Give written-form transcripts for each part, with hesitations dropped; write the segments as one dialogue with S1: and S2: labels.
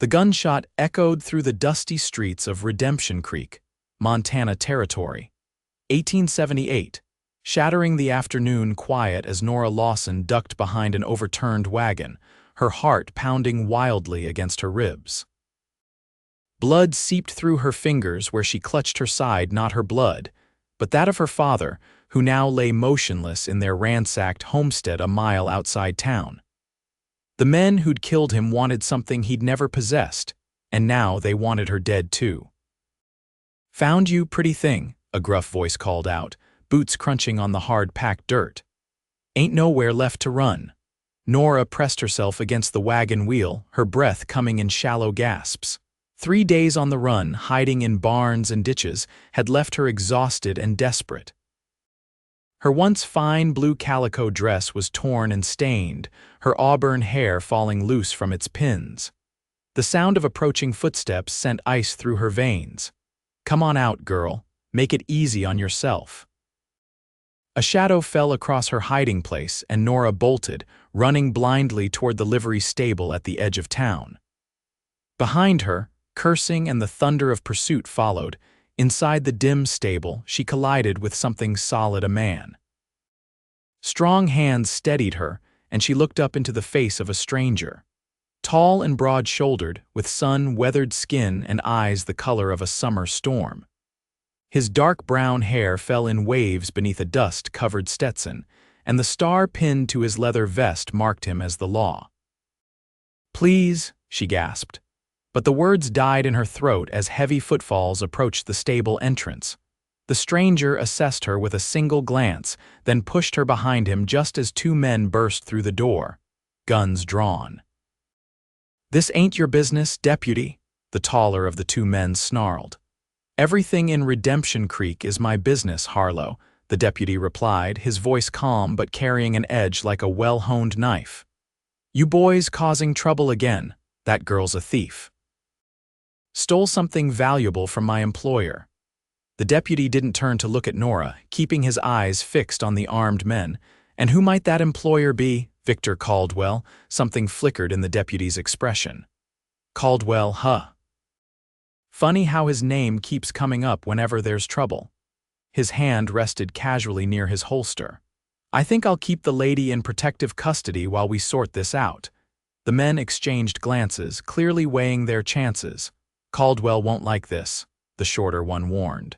S1: The gunshot echoed through the dusty streets of Redemption Creek, Montana Territory, 1878, shattering the afternoon quiet as Nora Lawson ducked behind an overturned wagon, her heart pounding wildly against her ribs. Blood seeped through her fingers where she clutched her side, not her blood, but that of her father, who now lay motionless in their ransacked homestead a mile outside town. The men who'd killed him wanted something he'd never possessed, and now they wanted her dead too. "Found you, pretty thing," a gruff voice called out, boots crunching on the hard-packed dirt. "Ain't nowhere left to run." Nora pressed herself against the wagon wheel, her breath coming in shallow gasps. 3 days on the run, hiding in barns and ditches, had left her exhausted and desperate. Her once fine blue calico dress was torn and stained, her auburn hair falling loose from its pins. The sound of approaching footsteps sent ice through her veins. "Come on out, girl. Make it easy on yourself." A shadow fell across her hiding place, and Nora bolted, running blindly toward the livery stable at the edge of town. Behind her, cursing and the thunder of pursuit followed. Inside the dim stable, she collided with something solid, a man. Strong hands steadied her, and she looked up into the face of a stranger. Tall and broad-shouldered, with sun-weathered skin and eyes the color of a summer storm. His dark brown hair fell in waves beneath a dust-covered Stetson, and the star pinned to his leather vest marked him as the law. "Please," she gasped. But the words died in her throat as heavy footfalls approached the stable entrance. The stranger assessed her with a single glance, then pushed her behind him just as 2 men burst through the door, guns drawn. "This ain't your business, deputy," the taller of the 2 men snarled. "Everything in Redemption Creek is my business, Harlow," the deputy replied, his voice calm but carrying an edge like a well-honed knife. "You boys causing trouble again. That girl's a thief. Stole something valuable from my employer." The deputy didn't turn to look at Nora, keeping his eyes fixed on the armed men. "And who might that employer be?" "Victor Caldwell." Something flickered in the deputy's expression. "Caldwell, huh? Funny how his name keeps coming up whenever there's trouble." His hand rested casually near his holster. "I think I'll keep the lady in protective custody while we sort this out." The men exchanged glances, clearly weighing their chances. "Caldwell won't like this," the shorter one warned.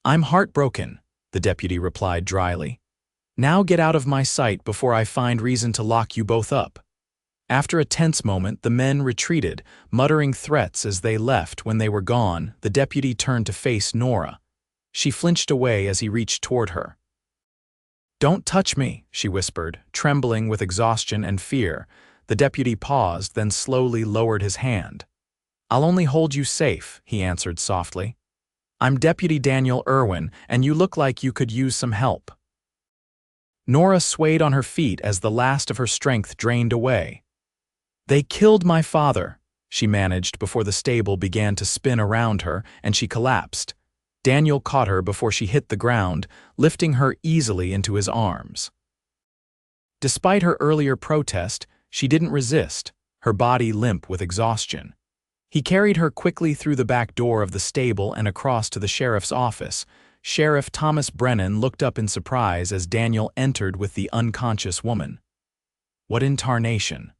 S1: "I'm heartbroken," the deputy replied dryly. "Now get out of my sight before I find reason to lock you both up." After a tense moment, the men retreated, muttering threats as they left. When they were gone, the deputy turned to face Nora. She flinched away as he reached toward her. "Don't touch me," she whispered, trembling with exhaustion and fear. The deputy paused, then slowly lowered his hand. "I'll only hold you safe," he answered softly. "I'm Deputy Daniel Irwin, and you look like you could use some help." Nora swayed on her feet as the last of her strength drained away. "They killed my father," she managed before the stable began to spin around her and she collapsed. Daniel caught her before she hit the ground, lifting her easily into his arms. Despite her earlier protest, she didn't resist, her body limp with exhaustion. He carried her quickly through the back door of the stable and across to the sheriff's office. Sheriff Thomas Brennan looked up in surprise as Daniel entered with the unconscious woman. "What in tarnation?"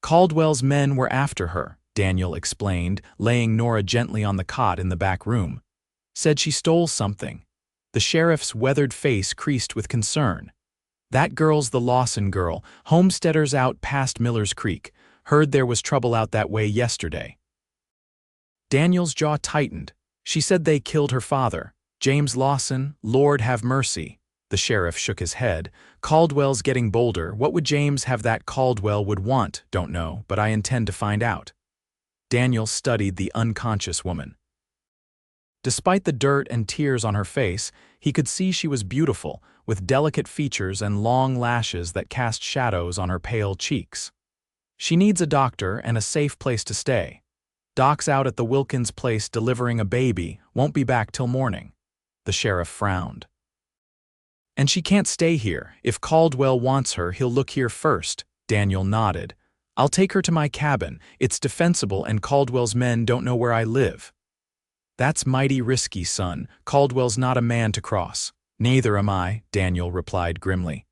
S1: "Caldwell's men were after her," Daniel explained, laying Nora gently on the cot in the back room. "Said she stole something." The sheriff's weathered face creased with concern. "That girl's the Lawson girl, homesteaders out past Miller's Creek. Heard there was trouble out that way yesterday." Daniel's jaw tightened. "She said they killed her father. James Lawson, Lord have mercy." The sheriff shook his head. "Caldwell's getting bolder. What would James have that Caldwell would want? Don't know, but I intend to find out." Daniel studied the unconscious woman. Despite the dirt and tears on her face, he could see she was beautiful, with delicate features and long lashes that cast shadows on her pale cheeks. "She needs a doctor and a safe place to stay. Doc's out at the Wilkins place delivering a baby, won't be back till morning." The sheriff frowned. "And she can't stay here. If Caldwell wants her, he'll look here first." Daniel nodded. I'll take her to my cabin. It's defensible and Caldwell's men don't know where I live. That's mighty risky, son. Caldwell's not a man to cross. Neither am I, Daniel replied grimly.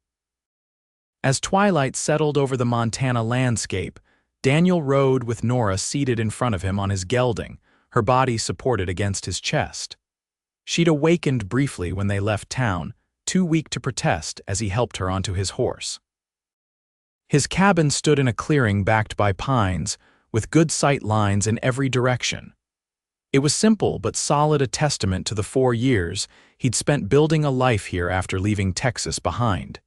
S1: As twilight settled over the Montana landscape, Daniel rode with Nora seated in front of him on his gelding, her body supported against his chest. She'd awakened briefly when they left town, too weak to protest as he helped her onto his horse. His cabin stood in a clearing backed by pines, with good sight lines in every direction. It was simple but solid, a testament to the 4 years he'd spent building a life here after leaving Texas behind.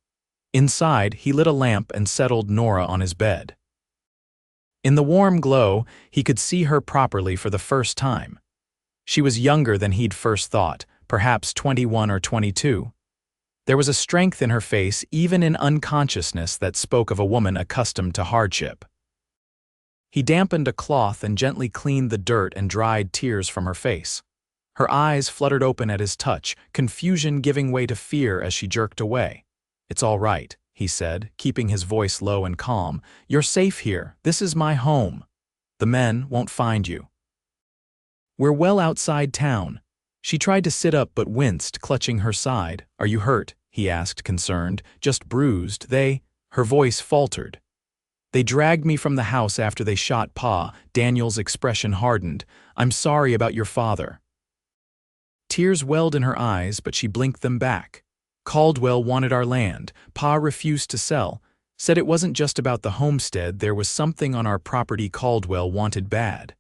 S1: Inside, he lit a lamp and settled Nora on his bed. In the warm glow, he could see her properly for the first time. She was younger than he'd first thought, perhaps 21 or 22. There was a strength in her face, even in unconsciousness, that spoke of a woman accustomed to hardship. He dampened a cloth and gently cleaned the dirt and dried tears from her face. Her eyes fluttered open at his touch, confusion giving way to fear as she jerked away. "It's all right," he said, keeping his voice low and calm. "You're safe here. This is my home. The men won't find you. We're well outside town." She tried to sit up but winced, clutching her side. "Are you hurt?" he asked, concerned. "Just bruised. Her voice faltered. "They dragged me from the house after they shot Pa." Daniel's expression hardened. "I'm sorry about your father." Tears welled in her eyes, but she blinked them back. "Caldwell wanted our land. Pa refused to sell. Said it wasn't just about the homestead, there was something on our property Caldwell wanted bad."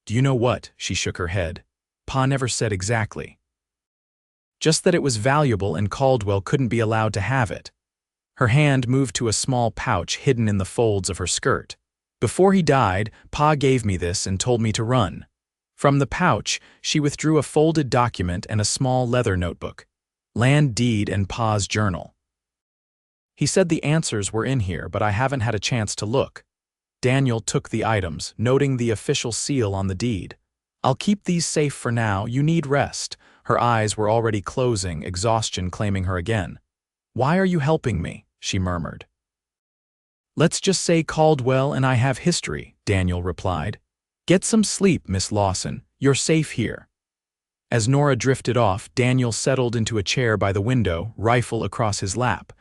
S1: "Do you know what?" She shook her head. "Pa never said exactly. Just that it was valuable and Caldwell couldn't be allowed to have it." Her hand moved to a small pouch hidden in the folds of her skirt. "Before he died, Pa gave me this and told me to run." From the pouch, she withdrew a folded document and a small leather notebook. "Land deed and Pa's journal. He said the answers were in here, but I haven't had a chance to look." Daniel took the items, noting the official seal on the deed. "I'll keep these safe for now. You need rest." Her eyes were already closing, exhaustion claiming her again. "Why are you helping me?" she murmured. "Let's just say Caldwell and I have history," Daniel replied. "Get some sleep, Miss Lawson. You're safe here." As Nora drifted off, Daniel settled into a chair by the window, rifle across his lap.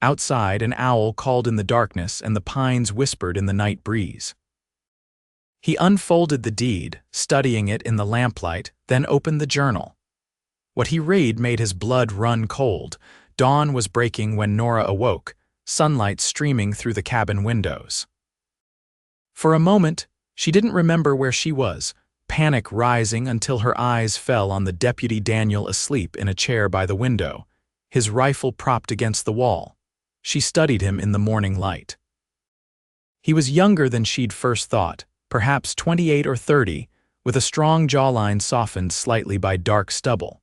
S1: Outside, an owl called in the darkness and the pines whispered in the night breeze. He unfolded the deed, studying it in the lamplight, then opened the journal. What he read made his blood run cold. Dawn was breaking when Nora awoke, sunlight streaming through the cabin windows. For a moment, she didn't remember where she was, panic rising until her eyes fell on the Deputy Daniel asleep in a chair by the window, his rifle propped against the wall. She studied him in the morning light. He was younger than she'd first thought, perhaps 28 or 30, with a strong jawline softened slightly by dark stubble.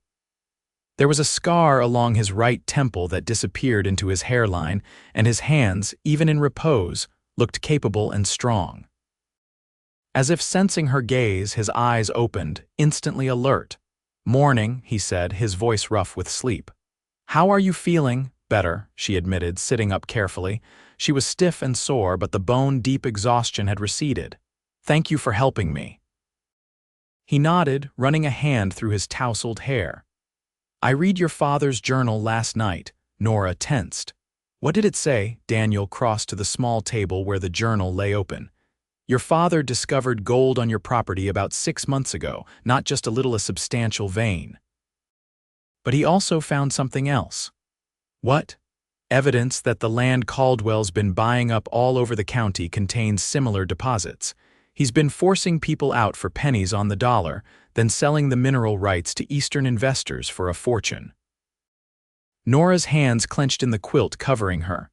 S1: There was a scar along his right temple that disappeared into his hairline, and his hands, even in repose, looked capable and strong. As if sensing her gaze, his eyes opened, instantly alert. "Morning," he said, his voice rough with sleep. "How are you feeling?" "Better," she admitted, sitting up carefully. She was stiff and sore, but the bone-deep exhaustion had receded. "Thank you for helping me." He nodded, running a hand through his tousled hair. "I read your father's journal last night." Nora tensed. "What did it say?" Daniel crossed to the small table where the journal lay open. "Your father discovered gold on your property about 6 months ago, not just a substantial vein. But he also found something else." "What?" "Evidence that the land Caldwell's been buying up all over the county contains similar deposits. He's been forcing people out for pennies on the dollar, then selling the mineral rights to Eastern investors for a fortune." Nora's hands clenched in the quilt covering her.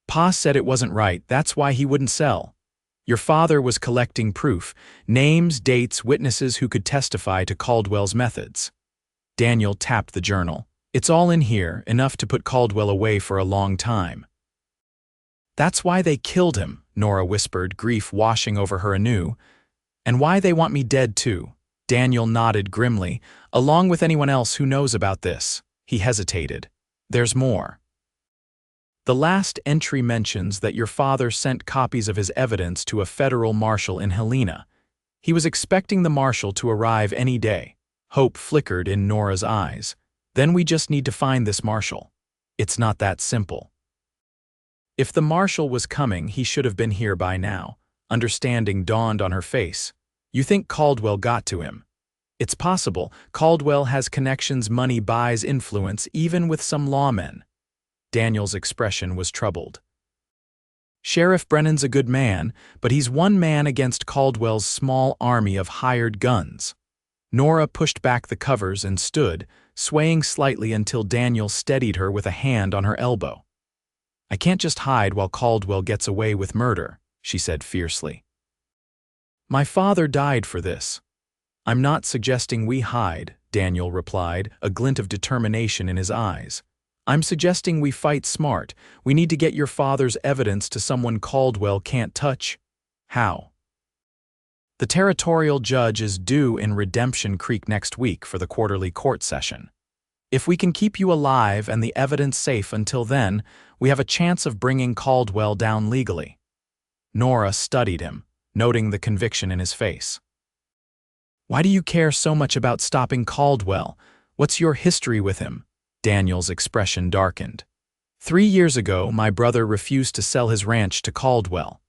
S1: "Pa said it wasn't right, that's why he wouldn't sell. Your father was collecting proof, names, dates, witnesses who could testify to Caldwell's methods." Daniel tapped the journal. "It's all in here, enough to put Caldwell away for a long time." "That's why they killed him," Nora whispered, grief washing over her anew. "And why they want me dead too." Daniel nodded grimly. "Along with anyone else who knows about this." He hesitated. "There's more." The last entry mentions that your father sent copies of his evidence to a federal marshal in Helena. He was expecting the marshal to arrive any day. Hope flickered in Nora's eyes. Then we just need to find this marshal. It's not that simple. If the marshal was coming, he should have been here by now. Understanding dawned on her face. You think Caldwell got to him? It's possible. Caldwell has connections, money buys influence, even with some lawmen. Daniel's expression was troubled. Sheriff Brennan's a good man, but he's one man against Caldwell's small army of hired guns. Nora pushed back the covers and stood, swaying slightly until Daniel steadied her with a hand on her elbow. I can't just hide while Caldwell gets away with murder, she said fiercely. My father died for this. I'm not suggesting we hide, Daniel replied, a glint of determination in his eyes. I'm suggesting we fight smart. We need to get your father's evidence to someone Caldwell can't touch. How? The territorial judge is due in Redemption Creek next week for the quarterly court session. If we can keep you alive and the evidence safe until then, we have a chance of bringing Caldwell down legally. Nora studied him, noting the conviction in his face. Why do you care so much about stopping Caldwell? What's your history with him? Daniel's expression darkened. 3 years ago, my brother refused to sell his ranch to Caldwell.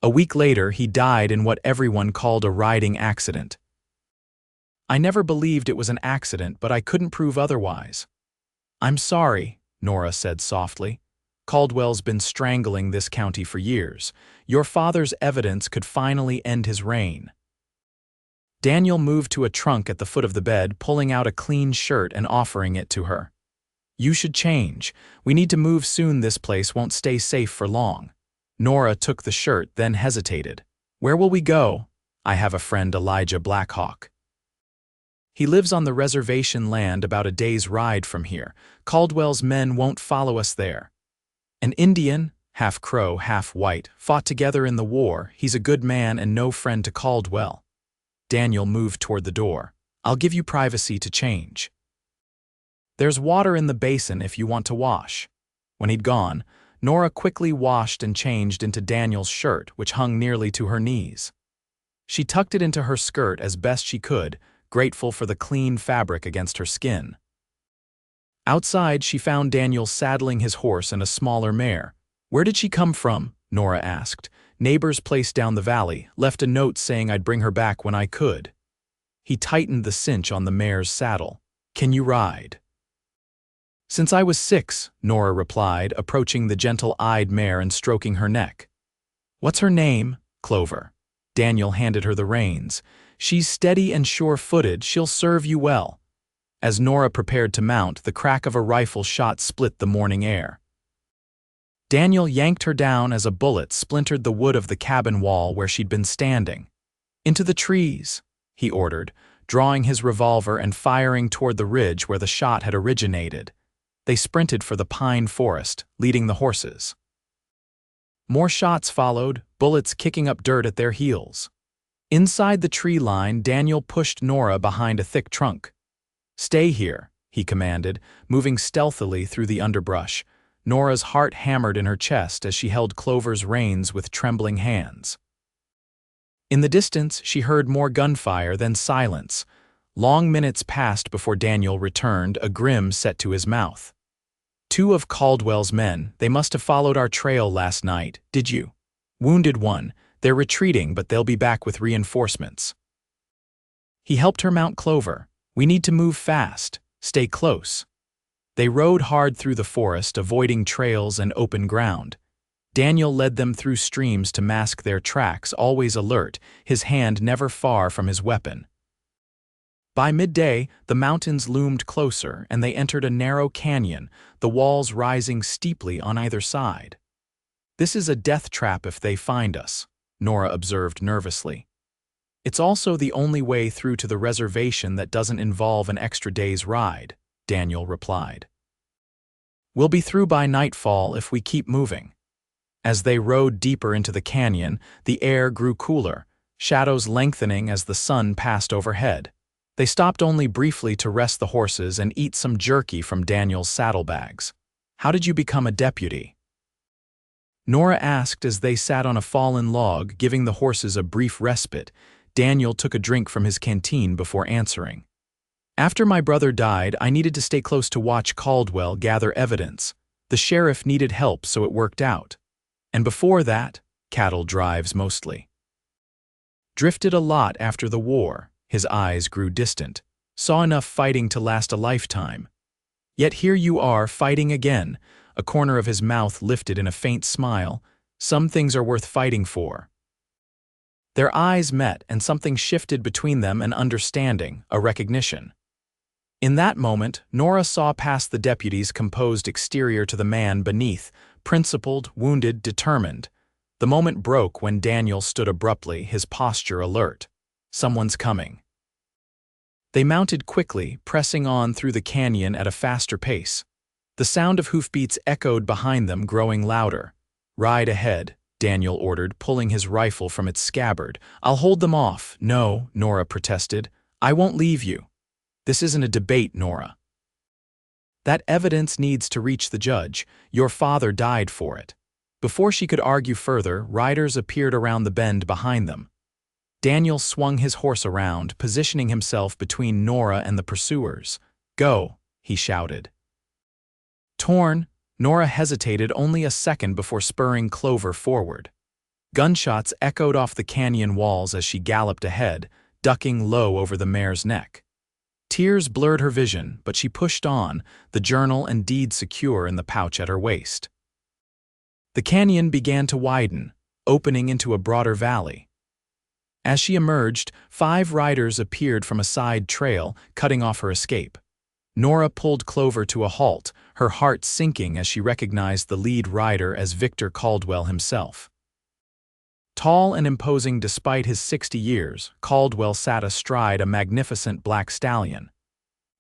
S1: A week later, he died in what everyone called a riding accident. I never believed it was an accident, but I couldn't prove otherwise. I'm sorry, Nora said softly. Caldwell's been strangling this county for years. Your father's evidence could finally end his reign. Daniel moved to a trunk at the foot of the bed, pulling out a clean shirt and offering it to her. You should change. We need to move soon. This place won't stay safe for long. Nora took the shirt, then hesitated. Where will we go? I have a friend, Elijah Blackhawk. He lives on the reservation land about a day's ride from here. Caldwell's men won't follow us there. An Indian, half Crow, half white, fought together in the war. He's a good man and no friend to Caldwell. Daniel moved toward the door. I'll give you privacy to change. There's water in the basin if you want to wash. When he'd gone, Nora quickly washed and changed into Daniel's shirt, which hung nearly to her knees. She tucked it into her skirt as best she could, grateful for the clean fabric against her skin. Outside, she found Daniel saddling his horse and a smaller mare. Where did she come from? Nora asked. Neighbor's place down the valley, left a note saying I'd bring her back when I could. He tightened the cinch on the mare's saddle. Can you ride? Since I was 6, Nora replied, approaching the gentle-eyed mare and stroking her neck. What's her name? Clover. Daniel handed her the reins. She's steady and sure-footed. She'll serve you well. As Nora prepared to mount, the crack of a rifle shot split the morning air. Daniel yanked her down as a bullet splintered the wood of the cabin wall where she'd been standing. Into the trees, he ordered, drawing his revolver and firing toward the ridge where the shot had originated. They sprinted for the pine forest, leading the horses. More shots followed, bullets kicking up dirt at their heels. Inside the tree line, Daniel pushed Nora behind a thick trunk. Stay here, he commanded, moving stealthily through the underbrush. Nora's heart hammered in her chest as she held Clover's reins with trembling hands. In the distance, she heard more gunfire, then silence. Long minutes passed before Daniel returned, a grin set to his mouth. 2 of Caldwell's men, they must have followed our trail last night, did you? Wounded one, they're retreating, but they'll be back with reinforcements. He helped her mount Clover. We need to move fast, stay close. They rode hard through the forest, avoiding trails and open ground. Daniel led them through streams to mask their tracks, always alert, his hand never far from his weapon. By midday, the mountains loomed closer, and they entered a narrow canyon, the walls rising steeply on either side. This is a death trap if they find us, Nora observed nervously. It's also the only way through to the reservation that doesn't involve an extra day's ride, Daniel replied. We'll be through by nightfall if we keep moving. As they rode deeper into the canyon, the air grew cooler, shadows lengthening as the sun passed overhead. They stopped only briefly to rest the horses and eat some jerky from Daniel's saddlebags. How did you become a deputy? Nora asked as they sat on a fallen log, giving the horses a brief respite. Daniel took a drink from his canteen before answering. After my brother died, I needed to stay close to watch Caldwell gather evidence. The sheriff needed help, so it worked out. And before that, cattle drives mostly. Drifted a lot after the war. His eyes grew distant. Saw enough fighting to last a lifetime. Yet here you are, fighting again. A corner of his mouth lifted in a faint smile. Some things are worth fighting for. Their eyes met, and something shifted between them, an understanding, a recognition. In that moment, Nora saw past the deputy's composed exterior to the man beneath, principled, wounded, determined. The moment broke when Daniel stood abruptly, his posture alert. Someone's coming. They mounted quickly, pressing on through the canyon at a faster pace. The sound of hoofbeats echoed behind them, growing louder. "Ride ahead," Daniel ordered, pulling his rifle from its scabbard. "I'll hold them off." "No," Nora protested. "I won't leave you." "This isn't a debate, Nora. That evidence needs to reach the judge. Your father died for it." Before she could argue further, riders appeared around the bend behind them. Daniel swung his horse around, positioning himself between Nora and the pursuers. "Go," he shouted. Torn, Nora hesitated only a second before spurring Clover forward. Gunshots echoed off the canyon walls as she galloped ahead, ducking low over the mare's neck. Tears blurred her vision, but she pushed on, the journal and deed secure in the pouch at her waist. The canyon began to widen, opening into a broader valley. As she emerged, 5 riders appeared from a side trail, cutting off her escape. Nora pulled Clover to a halt, her heart sinking as she recognized the lead rider as Victor Caldwell himself. Tall and imposing despite his 60 years, Caldwell sat astride a magnificent black stallion.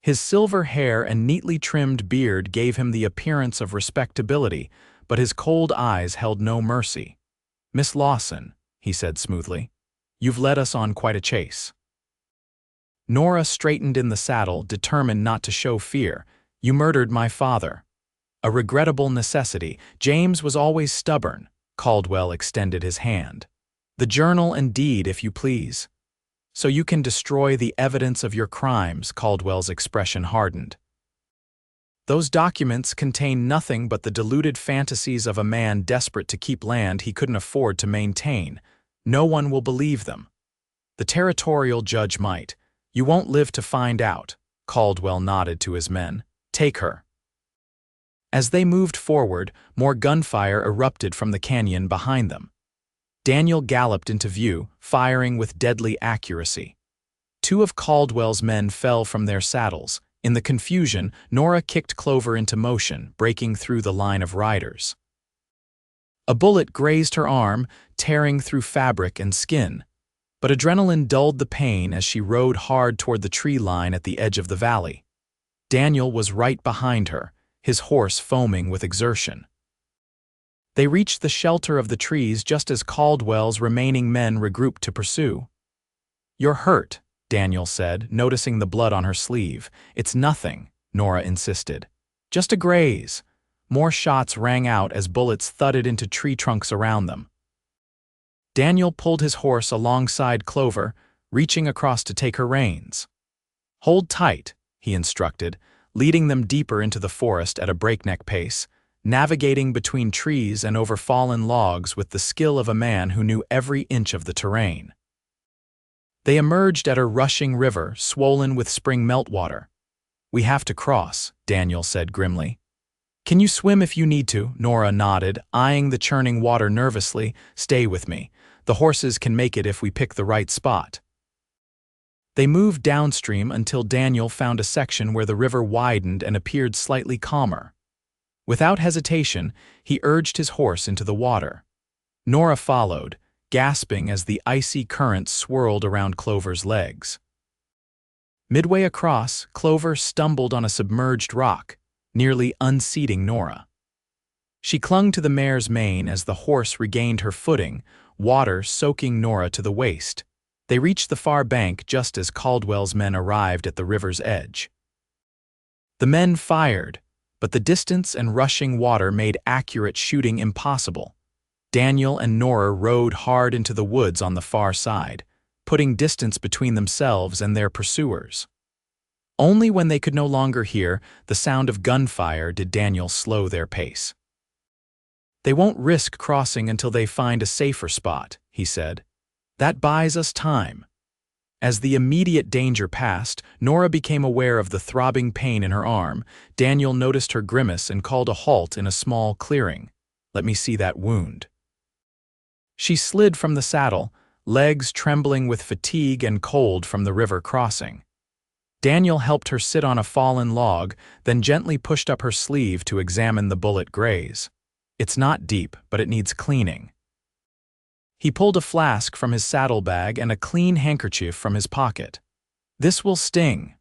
S1: His silver hair and neatly trimmed beard gave him the appearance of respectability, but his cold eyes held no mercy. "Miss Lawson," he said smoothly, "you've led us on quite a chase." Nora straightened in the saddle, determined not to show fear. "You murdered my father." "A regrettable necessity. James was always stubborn." Caldwell extended his hand. "The journal and deed, if you please." "So you can destroy the evidence of your crimes," Caldwell's expression hardened. "Those documents contain nothing but the deluded fantasies of a man desperate to keep land he couldn't afford to maintain. No one will believe them. The territorial judge might. You won't live to find out." Caldwell nodded to his men. "Take her." As they moved forward, more gunfire erupted from the canyon behind them. Daniel galloped into view, firing with deadly accuracy. 2 of Caldwell's men fell from their saddles. In the confusion, Nora kicked Clover into motion, breaking through the line of riders. A bullet grazed her arm, tearing through fabric and skin. But adrenaline dulled the pain as she rode hard toward the tree line at the edge of the valley. Daniel was right behind her, his horse foaming with exertion. They reached the shelter of the trees just as Caldwell's remaining men regrouped to pursue. "You're hurt," Daniel said, noticing the blood on her sleeve. "It's nothing," Nora insisted. "Just a graze." More shots rang out as bullets thudded into tree trunks around them. Daniel pulled his horse alongside Clover, reaching across to take her reins. "Hold tight," he instructed, leading them deeper into the forest at a breakneck pace, navigating between trees and over fallen logs with the skill of a man who knew every inch of the terrain. They emerged at a rushing river, swollen with spring meltwater. "We have to cross," Daniel said grimly. "Can you swim if you need to?" Nora nodded, eyeing the churning water nervously. "Stay with me. The horses can make it if we pick the right spot." They moved downstream until Daniel found a section where the river widened and appeared slightly calmer. Without hesitation, he urged his horse into the water. Nora followed, gasping as the icy current swirled around Clover's legs. Midway across, Clover stumbled on a submerged rock, nearly unseating Nora. She clung to the mare's mane as the horse regained her footing, water soaking Nora to the waist. They reached the far bank just as Caldwell's men arrived at the river's edge. The men fired, but the distance and rushing water made accurate shooting impossible. Daniel and Nora rode hard into the woods on the far side, putting distance between themselves and their pursuers. Only when they could no longer hear the sound of gunfire did Daniel slow their pace. "They won't risk crossing until they find a safer spot," he said. "That buys us time." As the immediate danger passed, Nora became aware of the throbbing pain in her arm. Daniel noticed her grimace and called a halt in a small clearing. "Let me see that wound." She slid from the saddle, legs trembling with fatigue and cold from the river crossing. Daniel helped her sit on a fallen log, then gently pushed up her sleeve to examine the bullet graze. "It's not deep, but it needs cleaning." He pulled a flask from his saddlebag and a clean handkerchief from his pocket. "This will sting."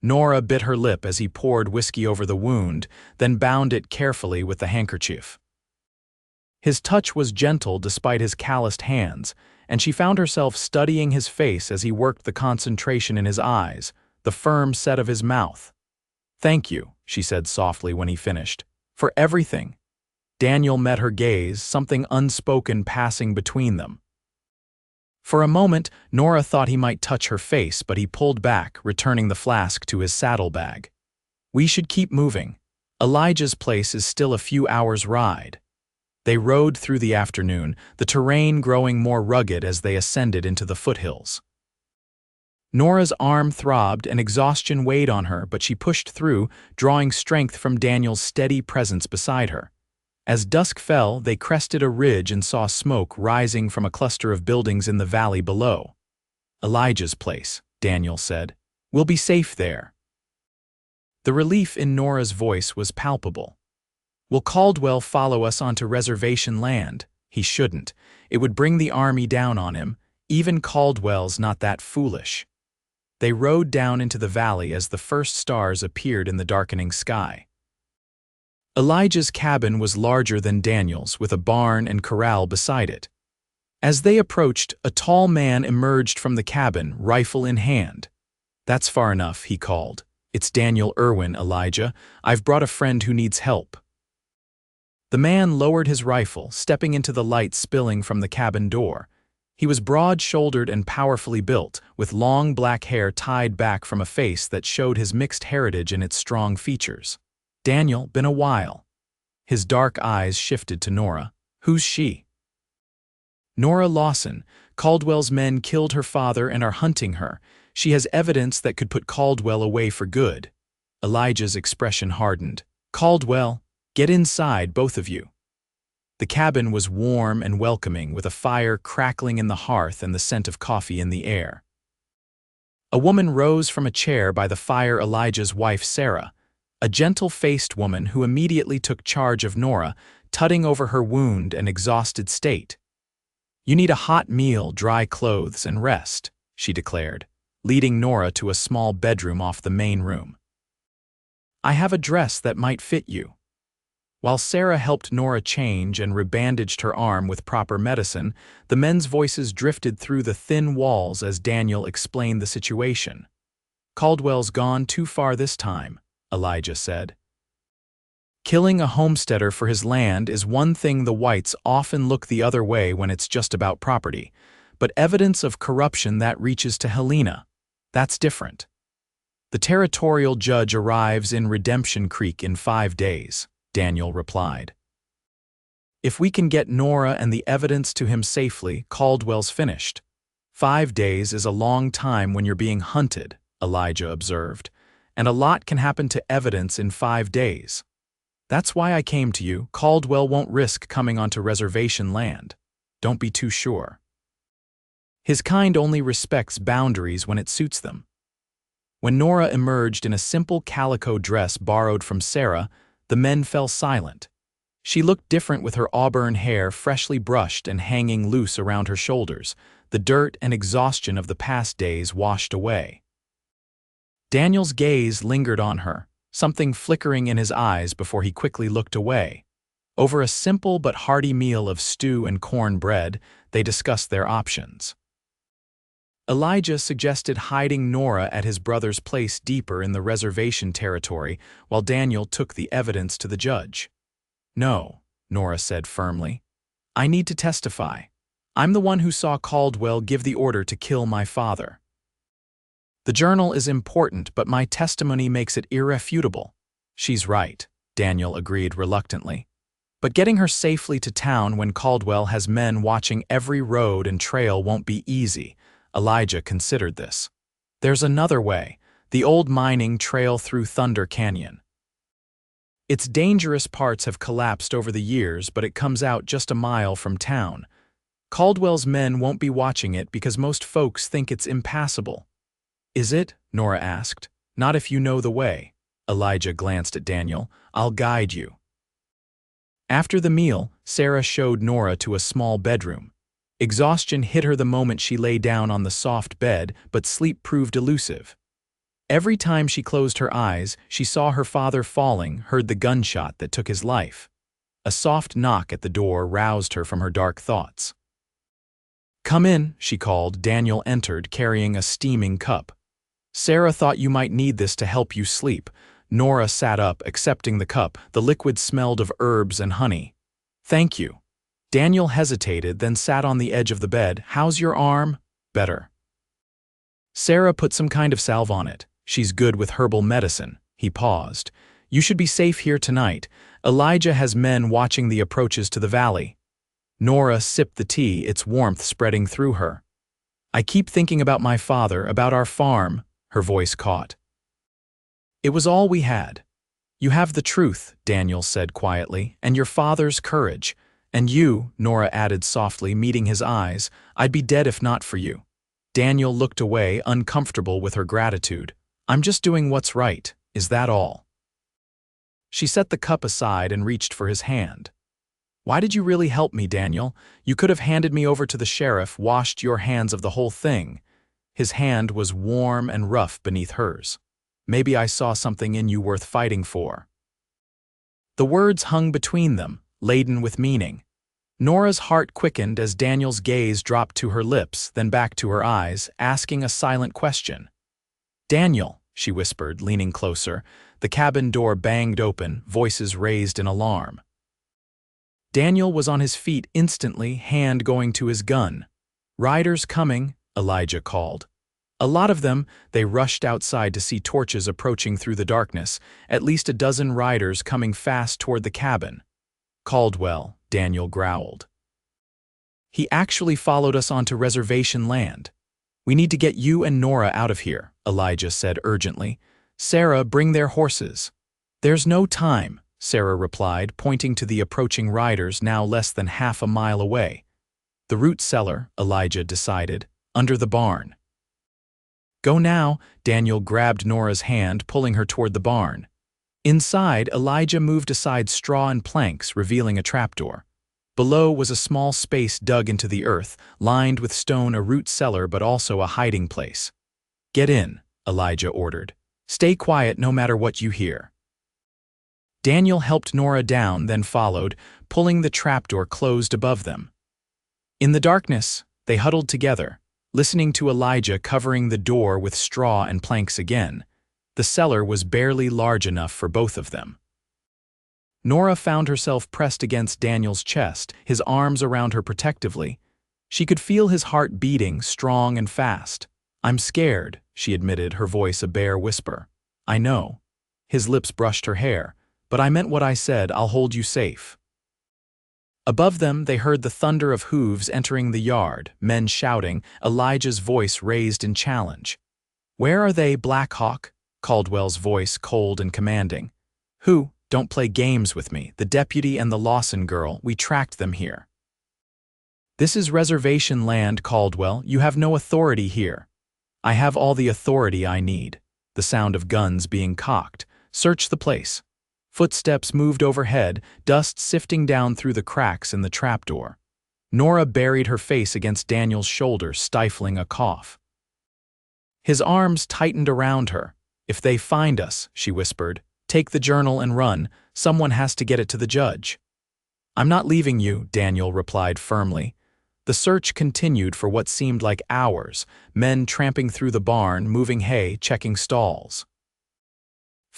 S1: Nora bit her lip as he poured whiskey over the wound, then bound it carefully with the handkerchief. His touch was gentle despite his calloused hands, and she found herself studying his face as he worked the concentration in his eyes, the firm set of his mouth. "Thank you," she said softly when he finished, "for everything." Daniel met her gaze, something unspoken passing between them. For a moment, Nora thought he might touch her face, but he pulled back, returning the flask to his saddlebag. "We should keep moving. Elijah's place is still a few hours' ride." They rode through the afternoon, the terrain growing more rugged as they ascended into the foothills. Nora's arm throbbed and exhaustion weighed on her, but she pushed through, drawing strength from Daniel's steady presence beside her. As dusk fell, they crested a ridge and saw smoke rising from a cluster of buildings in the valley below. "Elijah's place," Daniel said. "We'll be safe there." The relief in Nora's voice was palpable. "Will Caldwell follow us onto reservation land?" "He shouldn't. It would bring the army down on him. Even Caldwell's not that foolish." They rode down into the valley as the first stars appeared in the darkening sky. Elijah's cabin was larger than Daniel's, with a barn and corral beside it. As they approached, a tall man emerged from the cabin, rifle in hand. "That's far enough," he called. "It's Daniel Irwin, Elijah. I've brought a friend who needs help." The man lowered his rifle, stepping into the light spilling from the cabin door. He was broad-shouldered and powerfully built, with long black hair tied back from a face that showed his mixed heritage in its strong features. "Daniel, been a while." His dark eyes shifted to Nora. "Who's she?" "Nora Lawson. Caldwell's men killed her father and are hunting her. She has evidence that could put Caldwell away for good." Elijah's expression hardened. "Caldwell, get inside, both of you." The cabin was warm and welcoming, with a fire crackling in the hearth and the scent of coffee in the air. A woman rose from a chair by the fire, Elijah's wife Sarah, a gentle-faced woman who immediately took charge of Nora, tutting over her wound and exhausted state. "You need a hot meal, dry clothes, and rest," she declared, leading Nora to a small bedroom off the main room. "I have a dress that might fit you." While Sarah helped Nora change and rebandaged her arm with proper medicine, the men's voices drifted through the thin walls as Daniel explained the situation. "Caldwell's gone too far this time," Elijah said. "Killing a homesteader for his land is one thing. The whites often look the other way when it's just about property, but evidence of corruption that reaches to Helena, that's different. The territorial judge arrives in Redemption Creek in 5 days. Daniel replied. "If we can get Nora and the evidence to him safely, Caldwell's finished." 5 days is a long time when you're being hunted, Elijah observed, and a lot can happen to evidence in 5 days. "That's why I came to you. Caldwell won't risk coming onto reservation land. Don't be too sure. His kind only respects boundaries when it suits them." When Nora emerged in a simple calico dress borrowed from Sarah, the men fell silent. She looked different with her auburn hair freshly brushed and hanging loose around her shoulders, the dirt and exhaustion of the past days washed away. Daniel's gaze lingered on her, something flickering in his eyes before he quickly looked away. Over a simple but hearty meal of stew and cornbread, they discussed their options. Elijah suggested hiding Nora at his brother's place deeper in the reservation territory while Daniel took the evidence to the judge. "No," Nora said firmly. I need to testify. I'm the one who saw Caldwell give the order to kill my father. The journal is important, but my testimony makes it irrefutable. She's right, Daniel agreed reluctantly. But getting her safely to town when Caldwell has men watching every road and trail won't be easy. Elijah considered this. There's another way, the old mining trail through Thunder Canyon. Its dangerous parts have collapsed over the years, but it comes out just a mile from town. Caldwell's men won't be watching it because most folks think it's impassable. Is it? Nora asked. Not if you know the way. Elijah glanced at Daniel. I'll guide you. After the meal, Sarah showed Nora to a small bedroom. Exhaustion hit her the moment she lay down on the soft bed, but sleep proved elusive. Every time she closed her eyes, she saw her father falling, heard the gunshot that took his life. A soft knock at the door roused her from her dark thoughts. Come in, she called. Daniel entered, carrying a steaming cup. Sarah thought you might need this to help you sleep. Nora sat up, accepting the cup. The liquid smelled of herbs and honey. Thank you. Daniel hesitated, then sat on the edge of the bed. How's your arm? Better. Sarah put some kind of salve on it. She's good with herbal medicine. He paused. You should be safe here tonight. Elijah has men watching the approaches to the valley. Nora sipped the tea, its warmth spreading through her. I keep thinking about my father, about our farm, her voice caught. It was all we had. You have the truth, Daniel said quietly, and your father's courage. And you, Nora added softly, meeting his eyes, I'd be dead if not for you. Daniel looked away, uncomfortable with her gratitude. I'm just doing what's right. Is that all? She set the cup aside and reached for his hand. Why did you really help me, Daniel? You could have handed me over to the sheriff, washed your hands of the whole thing. His hand was warm and rough beneath hers. Maybe I saw something in you worth fighting for. The words hung between them, laden with meaning. Nora's heart quickened as Daniel's gaze dropped to her lips, then back to her eyes, asking a silent question. Daniel, she whispered, leaning closer. The cabin door banged open, voices raised in alarm. Daniel was on his feet instantly, hand going to his gun. Riders coming, Elijah called. A lot of them. They rushed outside to see torches approaching through the darkness, at least a dozen riders coming fast toward the cabin. Caldwell, Daniel growled. He actually followed us onto reservation land. We need to get you and Nora out of here, Elijah said urgently. Sarah, bring their horses. There's no time, Sarah replied, pointing to the approaching riders now less than half a mile away. The root cellar, Elijah decided, under the barn. Go now, Daniel grabbed Nora's hand, pulling her toward the barn. Inside, Elijah moved aside straw and planks, revealing a trapdoor. Below was a small space dug into the earth, lined with stone, a root cellar but also a hiding place. Get in, Elijah ordered. Stay quiet no matter what you hear. Daniel helped Nora down, then followed, pulling the trapdoor closed above them. In the darkness, they huddled together, listening to Elijah covering the door with straw and planks again. The cellar was barely large enough for both of them. Nora found herself pressed against Daniel's chest, his arms around her protectively. She could feel his heart beating, strong and fast. I'm scared, she admitted, her voice a bare whisper. I know. His lips brushed her hair. But I meant what I said. I'll hold you safe. Above them, they heard the thunder of hooves entering the yard, men shouting, Elijah's voice raised in challenge. Where are they, Black Hawk? Caldwell's voice cold and commanding. Who? Don't play games with me. The deputy and the Lawson girl, we tracked them here. This is reservation land, Caldwell. You have no authority here. I have all the authority I need. The sound of guns being cocked. Search the place. Footsteps moved overhead, dust sifting down through the cracks in the trapdoor. Nora buried her face against Daniel's shoulder, stifling a cough. His arms tightened around her. If they find us, she whispered, take the journal and run. Someone has to get it to the judge. I'm not leaving you, Daniel replied firmly. The search continued for what seemed like hours, men tramping through the barn, moving hay, checking stalls.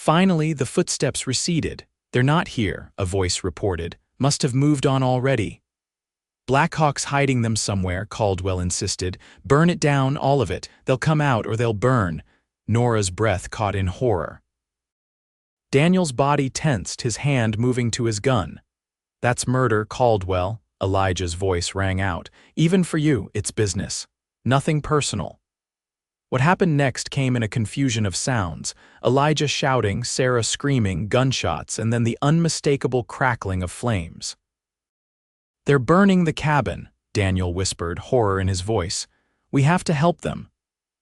S1: Finally, the footsteps receded. They're not here, a voice reported. Must have moved on already. Blackhawks hiding them somewhere, Caldwell insisted. Burn it down, all of it. They'll come out or they'll burn. Nora's breath caught in horror. Daniel's body tensed, his hand moving to his gun. That's murder, Caldwell, Elijah's voice rang out. Even for you, it's business. Nothing personal. What happened next came in a confusion of sounds. Elijah shouting, Sarah screaming, gunshots, and then the unmistakable crackling of flames. They're burning the cabin, Daniel whispered, horror in his voice. We have to help them.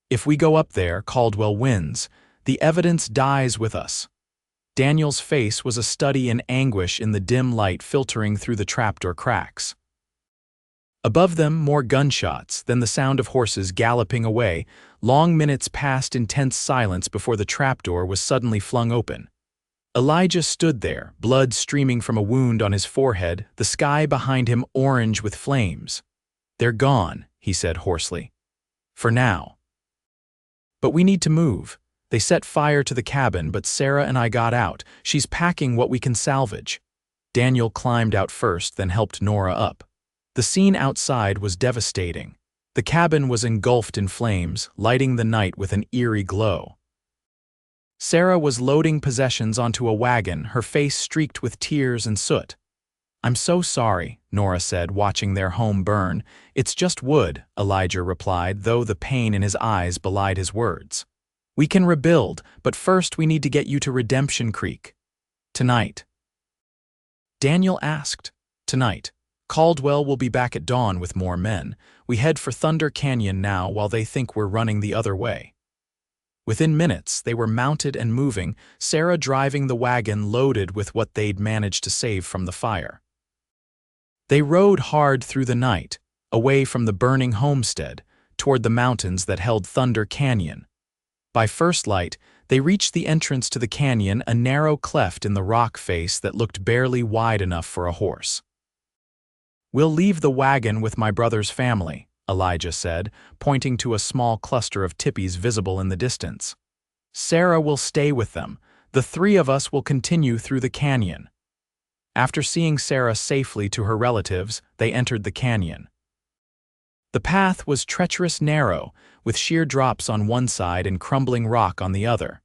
S1: If we go up there, Caldwell wins. The evidence dies with us. Daniel's face was a study in anguish in the dim light filtering through the trapdoor cracks. Above them, more gunshots, then the sound of horses galloping away. Long minutes passed in tense silence before the trapdoor was suddenly flung open. Elijah stood there, blood streaming from a wound on his forehead, the sky behind him orange with flames. They're gone, he said hoarsely. For now. But we need to move. They set fire to the cabin, but Sarah and I got out. She's packing what we can salvage. Daniel climbed out first, then helped Nora up. The scene outside was devastating. The cabin was engulfed in flames, lighting the night with an eerie glow. Sarah was loading possessions onto a wagon, her face streaked with tears and soot. I'm so sorry, Nora said, watching their home burn. It's just wood, Elijah replied, though the pain in his eyes belied his words. We can rebuild, but first we need to get you to Redemption Creek. Tonight. Daniel asked. Tonight. Caldwell will be back at dawn with more men. We head for Thunder Canyon now while they think we're running the other way. Within minutes, they were mounted and moving, Sarah driving the wagon loaded with what they'd managed to save from the fire. They rode hard through the night, away from the burning homestead, toward the mountains that held Thunder Canyon. By first light, they reached the entrance to the canyon, a narrow cleft in the rock face that looked barely wide enough for a horse. We'll leave the wagon with my brother's family, Elijah said, pointing to a small cluster of tippies visible in the distance. Sarah will stay with them. The three of us will continue through the canyon. After seeing Sarah safely to her relatives, they entered the canyon. The path was treacherous narrow, with sheer drops on one side and crumbling rock on the other.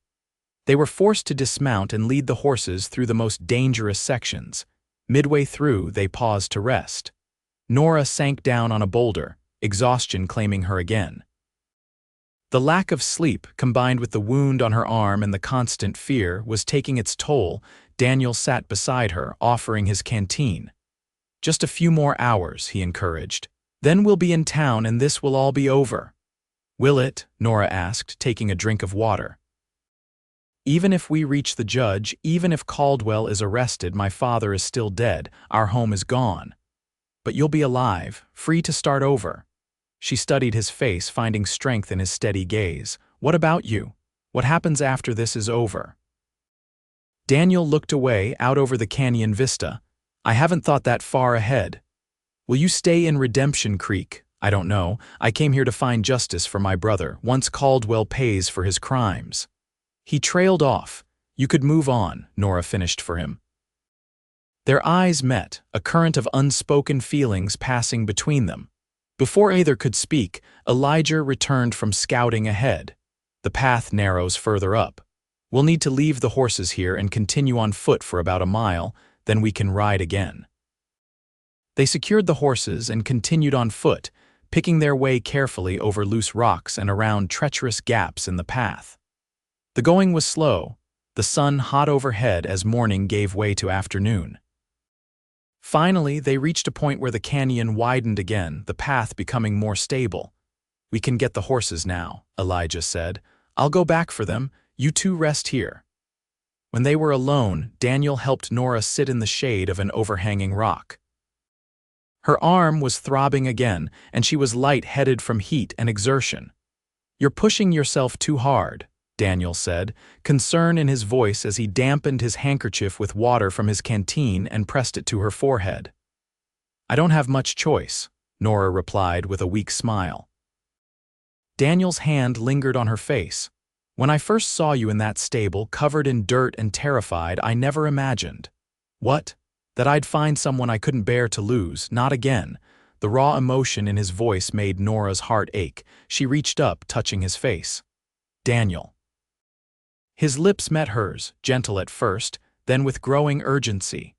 S1: They were forced to dismount and lead the horses through the most dangerous sections. Midway through, they paused to rest. Nora sank down on a boulder, exhaustion claiming her again. The lack of sleep, combined with the wound on her arm and the constant fear, was taking its toll. Daniel sat beside her, offering his canteen. Just a few more hours, he encouraged. Then we'll be in town and this will all be over. Will it? Nora asked, taking a drink of water. Even if we reach the judge, even if Caldwell is arrested, my father is still dead, our home is gone. But you'll be alive, free to start over. She studied his face, finding strength in his steady gaze. What about you? What happens after this is over? Daniel looked away, out over the canyon vista. I haven't thought that far ahead. Will you stay in Redemption Creek? I don't know. I came here to find justice for my brother, once Caldwell pays for his crimes. He trailed off. You could move on, Nora finished for him. Their eyes met, a current of unspoken feelings passing between them. Before either could speak, Elijah returned from scouting ahead. The path narrows further up. We'll need to leave the horses here and continue on foot for about a mile, then we can ride again. They secured the horses and continued on foot, picking their way carefully over loose rocks and around treacherous gaps in the path. The going was slow, the sun hot overhead as morning gave way to afternoon. Finally, they reached a point where the canyon widened again, the path becoming more stable. We can get the horses now, Elijah said. I'll go back for them, you two rest here. When they were alone, Daniel helped Nora sit in the shade of an overhanging rock. Her arm was throbbing again, and she was light-headed from heat and exertion. You're pushing yourself too hard, Daniel said, concern in his voice as he dampened his handkerchief with water from his canteen and pressed it to her forehead. I don't have much choice, Nora replied with a weak smile. Daniel's hand lingered on her face. When I first saw you in that stable, covered in dirt and terrified, I never imagined. What? That I'd find someone I couldn't bear to lose, not again. The raw emotion in his voice made Nora's heart ache. She reached up, touching his face. Daniel. His lips met hers, gentle at first, then with growing urgency.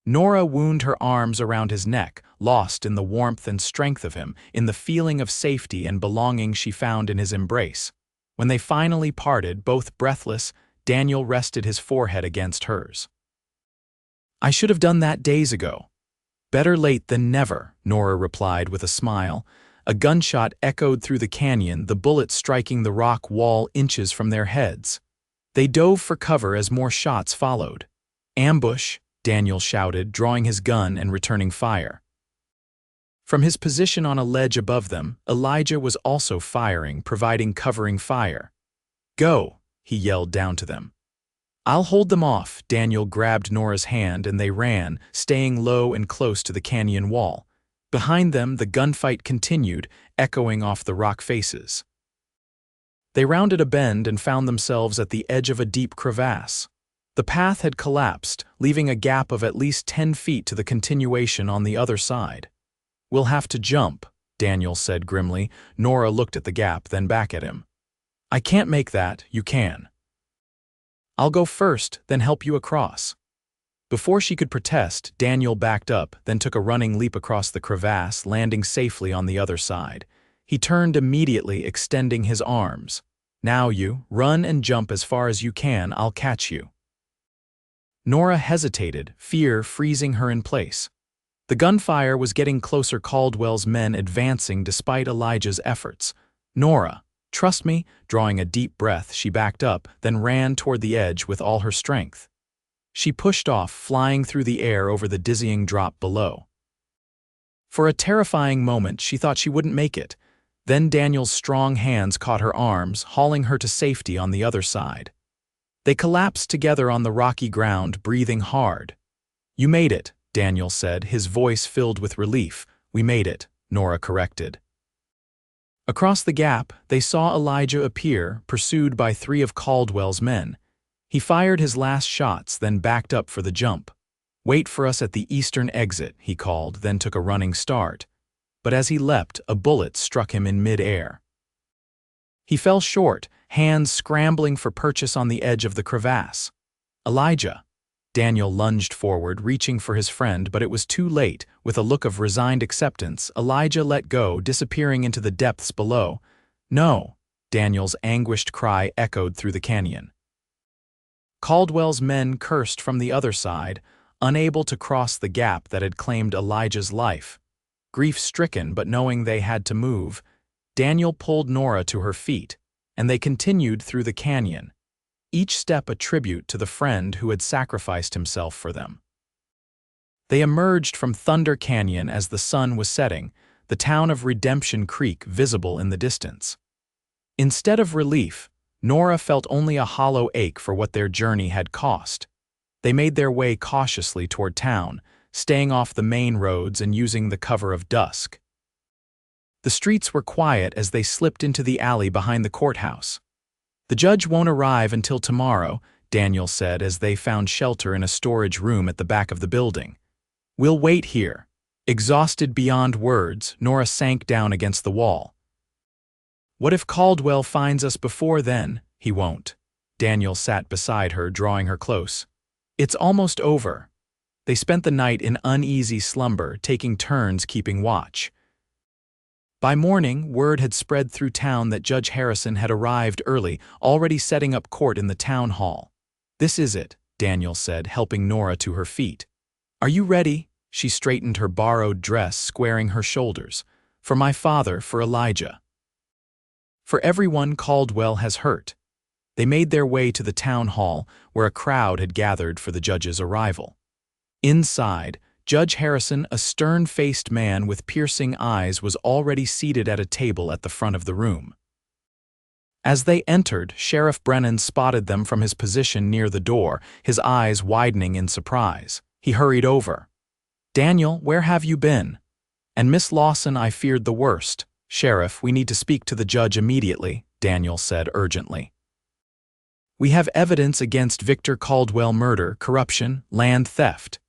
S1: Nora wound her arms around his neck, lost in the warmth and strength of him, in the feeling of safety and belonging she found in his embrace. When they finally parted, both breathless, Daniel rested his forehead against hers. "I should have done that days ago." "Better late than never," Nora replied with a smile. A gunshot echoed through the canyon, the bullet striking the rock wall inches from their heads. They dove for cover as more shots followed. "Ambush!" Daniel shouted, drawing his gun and returning fire. From his position on a ledge above them, Elijah was also firing, providing covering fire. "Go!" he yelled down to them. "I'll hold them off." Daniel grabbed Nora's hand and they ran, staying low and close to the canyon wall. Behind them, the gunfight continued, echoing off the rock faces. They rounded a bend and found themselves at the edge of a deep crevasse. The path had collapsed, leaving a gap of at least 10 feet to the continuation on the other side. "We'll have to jump," Daniel said grimly. Nora looked at the gap, then back at him. "I can't make that, you can." "I'll go first, then help you across." Before she could protest, Daniel backed up, then took a running leap across the crevasse, landing safely on the other side. He turned immediately, extending his arms. "Now you, run and jump as far as you can, I'll catch you." Nora hesitated, fear freezing her in place. The gunfire was getting closer, Caldwell's men advancing despite Elijah's efforts. "Nora, trust me." Drawing a deep breath, she backed up, then ran toward the edge with all her strength. She pushed off, flying through the air over the dizzying drop below. For a terrifying moment, she thought she wouldn't make it. Then Daniel's strong hands caught her arms, hauling her to safety on the other side. They collapsed together on the rocky ground, breathing hard. "You made it," Daniel said, his voice filled with relief. "We made it," Nora corrected. Across the gap, they saw Elijah appear, pursued by 3 of Caldwell's men. He fired his last shots, then backed up for the jump. "Wait for us at the eastern exit," he called, then took a running start. But as he leapt, a bullet struck him in mid-air. He fell short, hands scrambling for purchase on the edge of the crevasse. "Elijah!" Daniel lunged forward, reaching for his friend, but it was too late. With a look of resigned acceptance, Elijah let go, disappearing into the depths below. "No!" Daniel's anguished cry echoed through the canyon. Caldwell's men cursed from the other side, unable to cross the gap that had claimed Elijah's life. Grief-stricken but knowing they had to move, Daniel pulled Nora to her feet, and they continued through the canyon, each step a tribute to the friend who had sacrificed himself for them. They emerged from Thunder Canyon as the sun was setting, the town of Redemption Creek visible in the distance. Instead of relief, Nora felt only a hollow ache for what their journey had cost. They made their way cautiously toward town, staying off the main roads and using the cover of dusk. The streets were quiet as they slipped into the alley behind the courthouse. "The judge won't arrive until tomorrow," Daniel said as they found shelter in a storage room at the back of the building. "We'll wait here." Exhausted beyond words, Nora sank down against the wall. "What if Caldwell finds us before then?" "He won't." Daniel sat beside her, drawing her close. "It's almost over." They spent the night in uneasy slumber, taking turns keeping watch. By morning, word had spread through town that Judge Harrison had arrived early, already setting up court in the town hall. "This is it," Daniel said, helping Nora to her feet. "Are you ready?" She straightened her borrowed dress, squaring her shoulders. "For my father, for Elijah. For everyone Caldwell has hurt." They made their way to the town hall, where a crowd had gathered for the judge's arrival. Inside, Judge Harrison, a stern-faced man with piercing eyes, was already seated at a table at the front of the room. As they entered, Sheriff Brennan spotted them from his position near the door, his eyes widening in surprise. He hurried over. "Daniel, where have you been?" "And Miss Lawson, I feared the worst." "Sheriff, we need to speak to the judge immediately," Daniel said urgently. "We have evidence against Victor Caldwell: murder, corruption, land theft."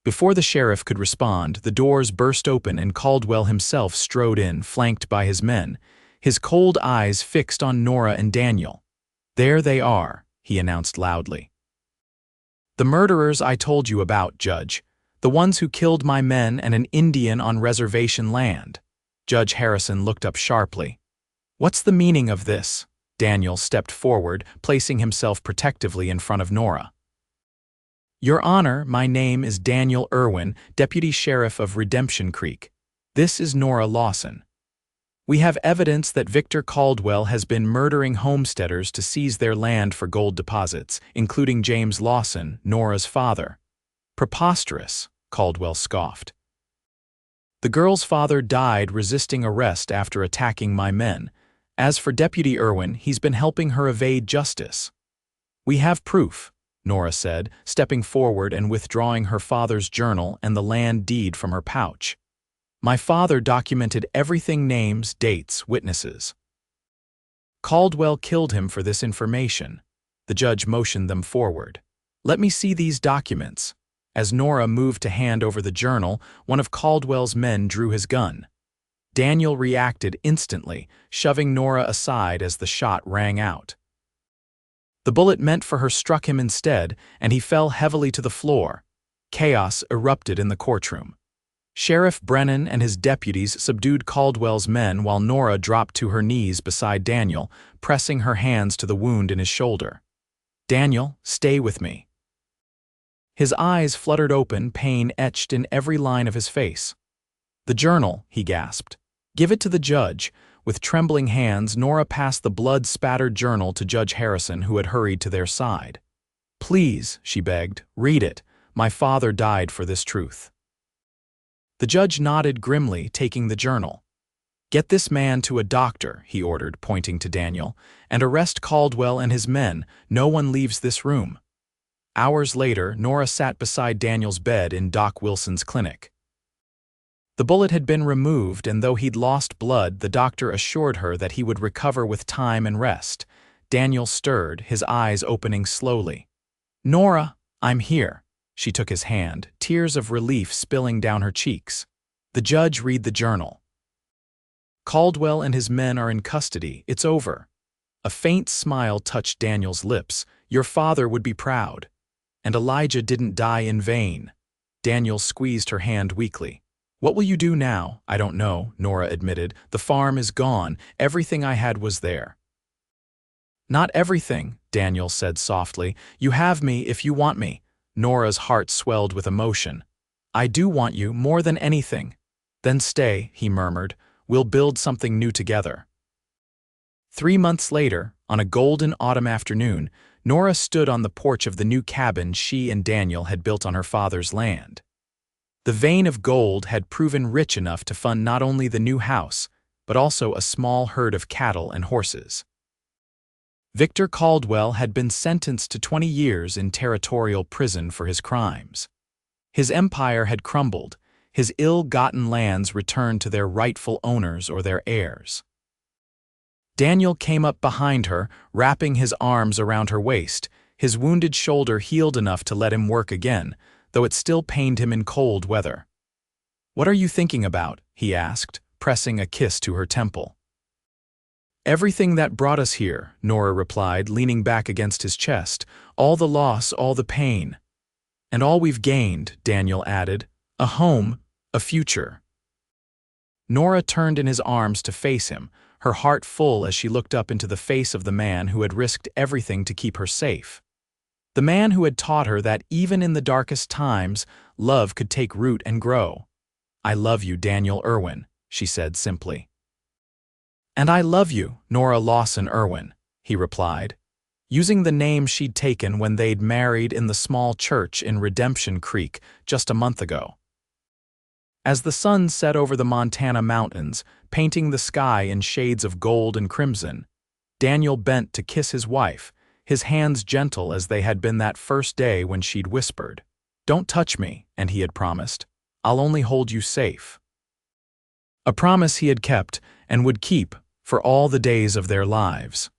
S1: Before the sheriff could respond, the doors burst open and Caldwell himself strode in, flanked by his men, his cold eyes fixed on Nora and Daniel. "There they are," he announced loudly. "The murderers I told you about, Judge. The ones who killed my men and an Indian on reservation land." Judge Harrison looked up sharply. "What's the meaning of this?" Daniel stepped forward, placing himself protectively in front of Nora. "Your Honor, my name is Daniel Irwin, Deputy Sheriff of Redemption Creek. This is Nora Lawson. We have evidence that Victor Caldwell has been murdering homesteaders to seize their land for gold deposits, including James Lawson, Nora's father." "Preposterous," Caldwell scoffed. "The girl's father died resisting arrest after attacking my men. As for Deputy Irwin, he's been helping her evade justice." "We have proof," Nora said, stepping forward and withdrawing her father's journal and the land deed from her pouch. "My father documented everything: names, dates, witnesses." "Caldwell killed him for this information." The judge motioned them forward. "Let me see these documents." As Nora moved to hand over the journal, one of Caldwell's men drew his gun. Daniel reacted instantly, shoving Nora aside as the shot rang out. The bullet meant for her struck him instead, and he fell heavily to the floor. Chaos erupted in the courtroom. Sheriff Brennan and his deputies subdued Caldwell's men while Nora dropped to her knees beside Daniel, pressing her hands to the wound in his shoulder. "Daniel, stay with me." His eyes fluttered open, pain etched in every line of his face. "The journal," he gasped. "Give it to the judge." With trembling hands, Nora passed the blood-spattered journal to Judge Harrison, who had hurried to their side. "Please," she begged, "read it. My father died for this truth." The judge nodded grimly, taking the journal. "Get this man to a doctor," he ordered, pointing to Daniel, "and arrest Caldwell and his men. No one leaves this room." Hours later, Nora sat beside Daniel's bed in Doc Wilson's clinic. The bullet had been removed, and though he'd lost blood, the doctor assured her that he would recover with time and rest. Daniel stirred, his eyes opening slowly. "Nora, I'm here." She took his hand, tears of relief spilling down her cheeks. The judge read the journal. "Caldwell and his men are in custody. It's over." A faint smile touched Daniel's lips. "Your father would be proud. And Elijah didn't die in vain." Daniel squeezed her hand weakly. "What will you do now?" "I don't know," Nora admitted. "The farm is gone. Everything I had was there." "Not everything," Daniel said softly. "You have me if you want me." Nora's heart swelled with emotion. "I do want you more than anything." "Then stay," he murmured. "We'll build something new together." 3 months later, on a golden autumn afternoon, Nora stood on the porch of the new cabin she and Daniel had built on her father's land. The vein of gold had proven rich enough to fund not only the new house, but also a small herd of cattle and horses. Victor Caldwell had been sentenced to 20 years in territorial prison for his crimes. His empire had crumbled, his ill-gotten lands returned to their rightful owners or their heirs. Daniel came up behind her, wrapping his arms around her waist. His wounded shoulder healed enough to let him work again, though it still pained him in cold weather. "What are you thinking about?" he asked, pressing a kiss to her temple. "Everything that brought us here," Nora replied, leaning back against his chest. "All the loss, all the pain. And all we've gained," Daniel added. "A home, a future." Nora turned in his arms to face him, her heart full as she looked up into the face of the man who had risked everything to keep her safe. The man who had taught her that even in the darkest times, love could take root and grow. "I love you, Daniel Irwin," she said simply. "And I love you, Nora Lawson Irwin," he replied, using the name she'd taken when they'd married in the small church in Redemption Creek just a month ago. As the sun set over the Montana mountains, painting the sky in shades of gold and crimson, Daniel bent to kiss his wife, his hands gentle as they had been that first day when she'd whispered, "Don't touch me," and he had promised, "I'll only hold you safe." A promise he had kept and would keep for all the days of their lives.